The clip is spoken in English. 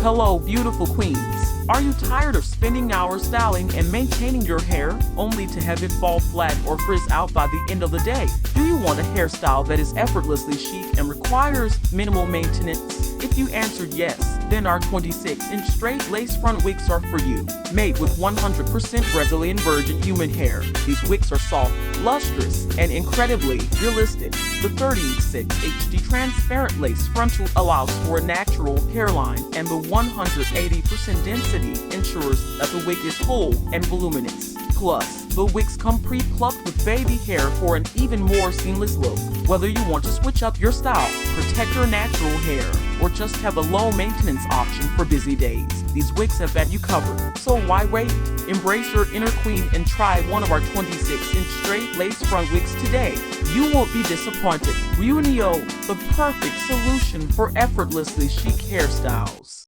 Hello, beautiful queens. Are you tired of spending hours styling and maintaining your hair, only to have it fall flat or frizz out by the end of the day? Do you want a hairstyle that is effortlessly chic and requires minimal maintenance? If you answered yes, then our 26-inch straight lace front wigs are for you. Made with 100% Brazilian virgin human hair, these wigs are soft, lustrous, and incredibly realistic. The 36 HD transparent lace frontal allows for a natural hairline, and the 180% density ensures that the wig is full and voluminous. Plus, the wigs come pre-plucked with baby hair for an even more seamless look. Whether you want to switch up your style, protect your natural hair, or just have a low-maintenance option for busy days, these wigs have got you covered. So why wait? Embrace your inner queen and try one of our 26-inch straight lace front wigs today. You won't be disappointed. Reunio, the perfect solution for effortlessly chic hairstyles.